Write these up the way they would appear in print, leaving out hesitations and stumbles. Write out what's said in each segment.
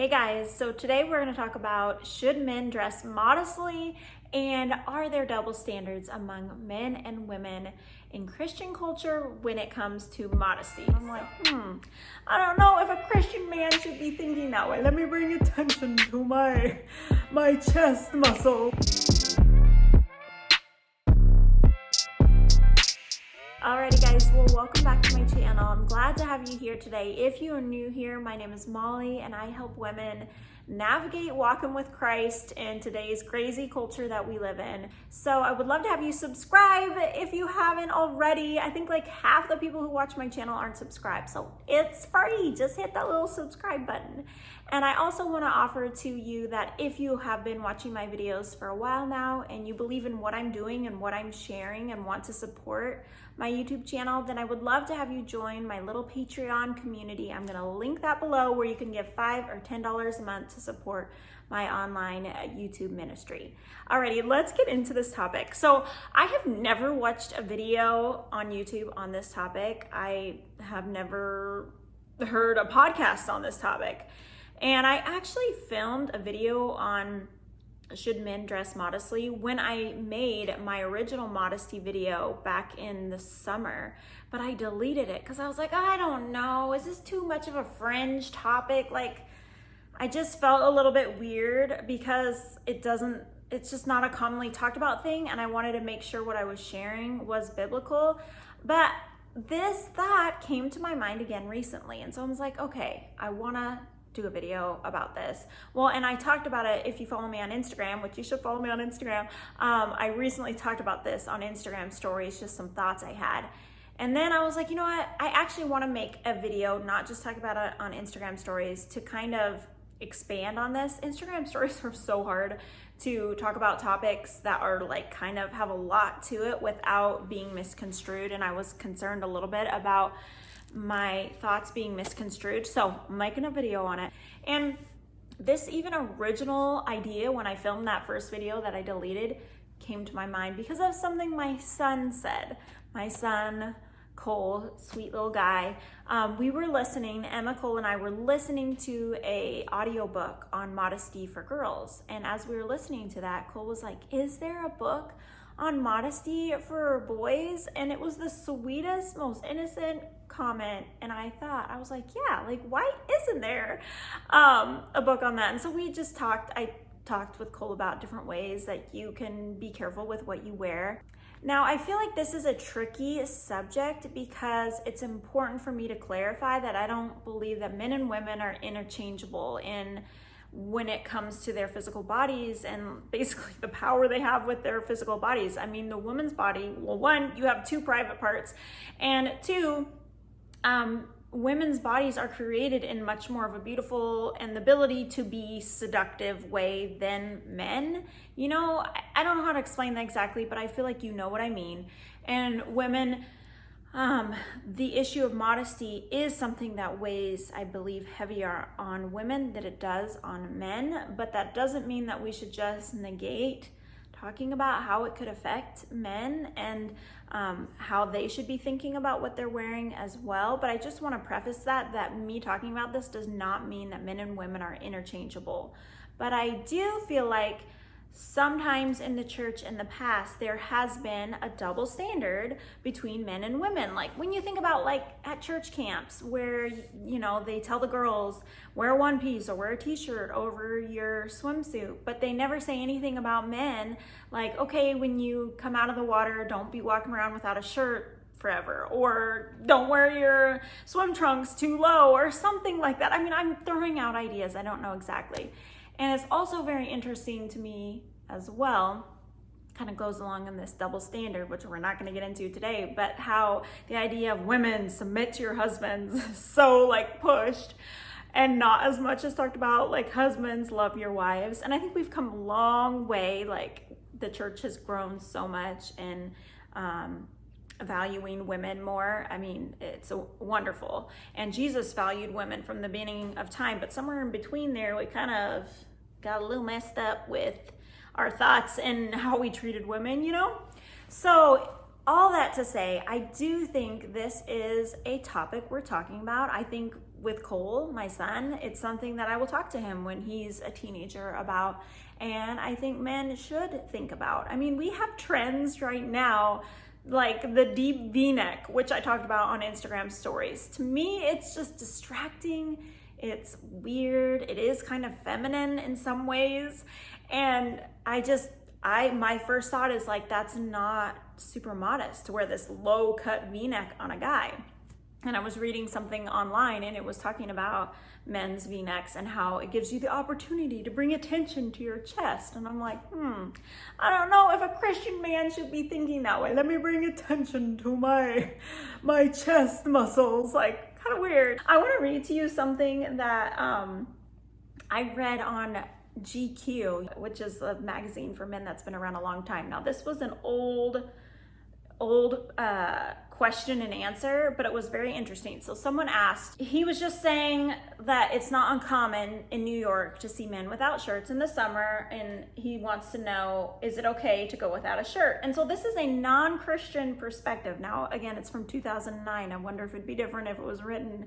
Hey guys, so today we're going to talk about should men dress modestly and are there double standards among men and women in Christian culture when it comes to modesty? I'm like, I don't know if a Christian man should be thinking that way. Let me bring attention to my chest muscle. Alrighty guys, well welcome back to my channel. I'm glad to have you here today. If you are new here, my name is Molly and I help women navigate walking with Christ in today's crazy culture that we live in. So I would love to have you subscribe if you haven't already. I think like half the people who watch my channel aren't subscribed, so it's free. Just hit that little subscribe button. And I also want to offer to you that if you have been watching my videos for a while now and you believe in what I'm doing and what I'm sharing and want to support my YouTube channel, then I would love to have you join my little Patreon community. I'm going to link that below where you can give $5 or $10 a month to support my online YouTube ministry. Alrighty, let's get into this topic. So I have never watched a video on YouTube on this topic. I have never heard a podcast on this topic. And I actually filmed a video on should men dress modestly when I made my original modesty video back in the summer, but I deleted it because I was like, I don't know, is this too much of a fringe topic? Like, I just felt a little bit weird because it's just not a commonly talked about thing, and I wanted to make sure what I was sharing was biblical. But this thought came to my mind again recently, and so I was like, okay, I wanna do a video about this. Well, and I talked about it, if you follow me on Instagram, which you should follow me on Instagram. I recently talked about this on Instagram stories, just some thoughts I had. And then I was like, you know what? I actually want to make a video, not just talk about it on Instagram stories, to kind of expand on this. Instagram stories are so hard to talk about topics that are like kind of have a lot to it without being misconstrued. And I was concerned a little bit about my thoughts being misconstrued, so I'm making a video on it. And this even original idea, when I filmed that first video that I deleted, came to my mind because of something my son said. My son Cole, sweet little guy, we were listening, Emma, Cole and I were listening to a audiobook on modesty for girls, and as we were listening to that, Cole was like, is there a book on modesty for boys? And it was the sweetest, most innocent comment, and I was like, yeah, like, why isn't there a book on that? And so we just I talked with Cole about different ways that you can be careful with what you wear. Now, I feel like this is a tricky subject because it's important for me to clarify that I don't believe that men and women are interchangeable when it comes to their physical bodies and basically the power they have with their physical bodies. I mean, the woman's body, well, one, you have two private parts, and two, women's bodies are created in much more of a beautiful and the ability to be seductive way than men. You know, I don't know how to explain that exactly, but I feel like you know what I mean. And women, the issue of modesty is something that weighs, I believe, heavier on women than it does on men, but that doesn't mean that we should just negate talking about how it could affect men and how they should be thinking about what they're wearing as well. But I just want to preface that me talking about this does not mean that men and women are interchangeable. But I do feel like sometimes in the church in the past, there has been a double standard between men and women. Like when you think about like at church camps where, you know, they tell the girls wear one piece or wear a t-shirt over your swimsuit, but they never say anything about men. Like, okay, when you come out of the water, don't be walking around without a shirt forever, or don't wear your swim trunks too low or something like that. I mean, I'm throwing out ideas. I don't know exactly. And it's also very interesting to me as well, kind of goes along in this double standard, which we're not going to get into today, but how the idea of women submit to your husbands is so like pushed and not as much as talked about like husbands love your wives. And I think we've come a long way. Like the church has grown so much in valuing women more. I mean, it's wonderful. And Jesus valued women from the beginning of time, but somewhere in between there, we kind of got a little messed up with our thoughts and how we treated women, you know? So all that to say, I do think this is a topic we're talking about. I think with Cole, my son, it's something that I will talk to him when he's a teenager about, and I think men should think about. I mean, we have trends right now, like the deep V-neck, which I talked about on Instagram stories. To me, it's just distracting. It's weird. It is kind of feminine in some ways. And my first thought is like, that's not super modest to wear this low cut V-neck on a guy. And I was reading something online and it was talking about men's V-necks and how it gives you the opportunity to bring attention to your chest. And I'm like, I don't know if a Christian man should be thinking that way. Let me bring attention to my chest muscles. Like, kind of weird. I want to read to you something that I read on GQ, which is a magazine for men that's been around a long time. Now, this was an old question and answer, but it was very interesting. So someone asked, he was just saying that it's not uncommon in New York to see men without shirts in the summer, and he wants to know, is it okay to go without a shirt? And so this is a non-Christian perspective. Now, again, it's from 2009. I wonder if it'd be different if it was written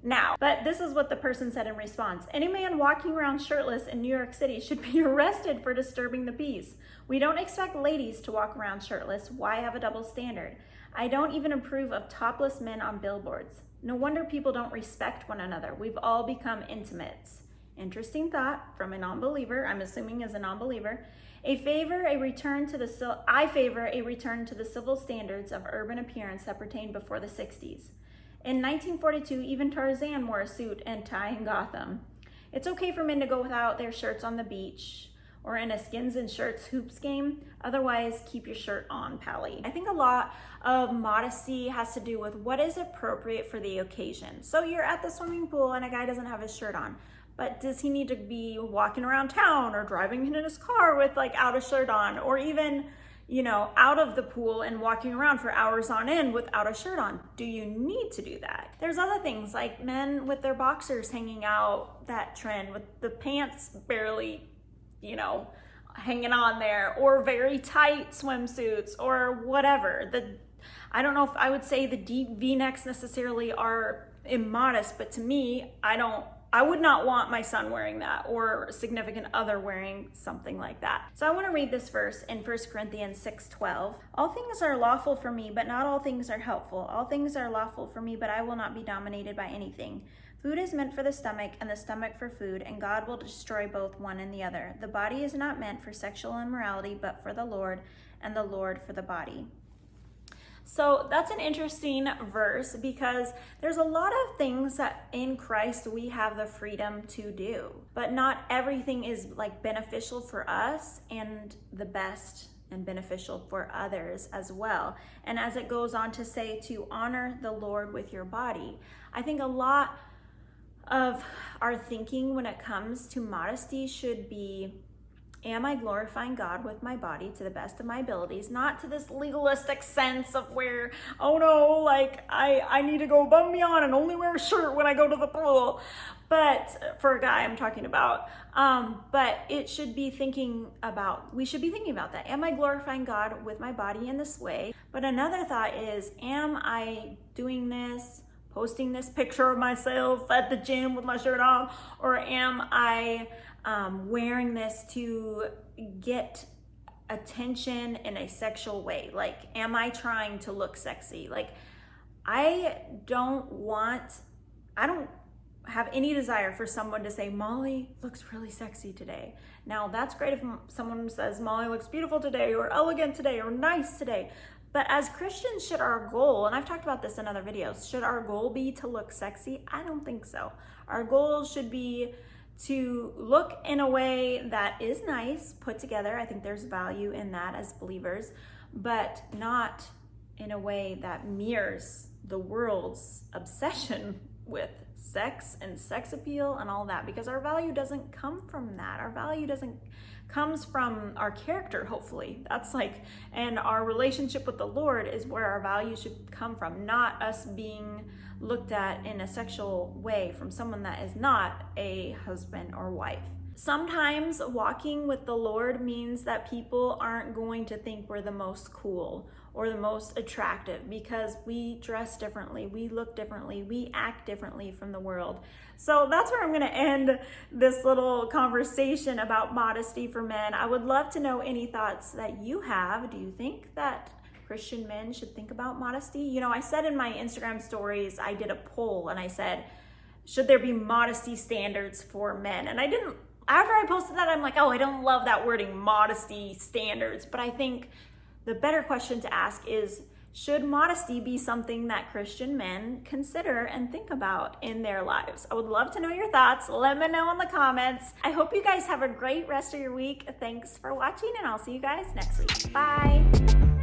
now. But this is what the person said in response. Any man walking around shirtless in New York City should be arrested for disturbing the peace. We don't expect ladies to walk around shirtless. Why have a double standard? I don't even approve of topless men on billboards. No wonder people don't respect one another. We've all become intimates. Interesting thought from a non-believer, I'm assuming as a non-believer. I favor a return to the civil standards of urban appearance that pertained before the 60s. In 1942, even Tarzan wore a suit and tie in Gotham. It's okay for men to go without their shirts on the beach or in a skins and shirts hoops game. Otherwise, keep your shirt on, pally. I think a lot of modesty has to do with what is appropriate for the occasion. So you're at the swimming pool and a guy doesn't have his shirt on, but does he need to be walking around town or driving in his car with out a shirt on, or even, out of the pool and walking around for hours on end without a shirt on? Do you need to do that? There's other things like men with their boxers hanging out, that trend with the pants barely, hanging on there, or very tight swimsuits or whatever. I don't know if I would say the deep V-necks necessarily are immodest, but to me, I would not want my son wearing that or a significant other wearing something like that. So I want to read this verse in 1 Corinthians 6:12. All things are lawful for me, but not all things are helpful. All things are lawful for me, but I will not be dominated by anything. Food is meant for the stomach, and the stomach for food, and God will destroy both one and the other. The body is not meant for sexual immorality, but for the Lord, and the Lord for the body. So that's an interesting verse because there's a lot of things that in Christ we have the freedom to do, but not everything is beneficial for us and the best and beneficial for others as well. And as it goes on to say, to honor the Lord with your body, I think a lot of our thinking when it comes to modesty should be, am I glorifying God with my body to the best of my abilities? Not to this legalistic sense of where, oh no, I need to go above and beyond and only wear a shirt when I go to the pool. But for a guy I'm talking about, but we should be thinking about that. Am I glorifying God with my body in this way? But another thought is, am I doing this, posting this picture of myself at the gym with my shirt on, or am I wearing this to get attention in a sexual way? Am I trying to look sexy? I don't have any desire for someone to say, Molly looks really sexy today. Now, that's great if someone says, Molly looks beautiful today, or elegant today, or nice today. But as Christians, should our goal, and I've talked about this in other videos, should our goal be to look sexy? I don't think so. Our goal should be to look in a way that is nice, put together. I think there's value in that as believers, but not in a way that mirrors the world's obsession with sex and sex appeal and all that, because our value doesn't come from that. Our value comes from our character, hopefully. And our relationship with the Lord is where our value should come from, not us being looked at in a sexual way from someone that is not a husband or wife. Sometimes walking with the Lord means that people aren't going to think we're the most cool or the most attractive because we dress differently, we look differently, we act differently from the world. So that's where I'm going to end this little conversation about modesty for men. I would love to know any thoughts that you have. Do you think that Christian men should think about modesty? You know, I said in my Instagram stories, I did a poll and I said, should there be modesty standards for men? And after I posted that, I'm like, oh, I don't love that wording, modesty standards. But I think the better question to ask is, should modesty be something that Christian men consider and think about in their lives? I would love to know your thoughts. Let me know in the comments. I hope you guys have a great rest of your week. Thanks for watching, and I'll see you guys next week. Bye.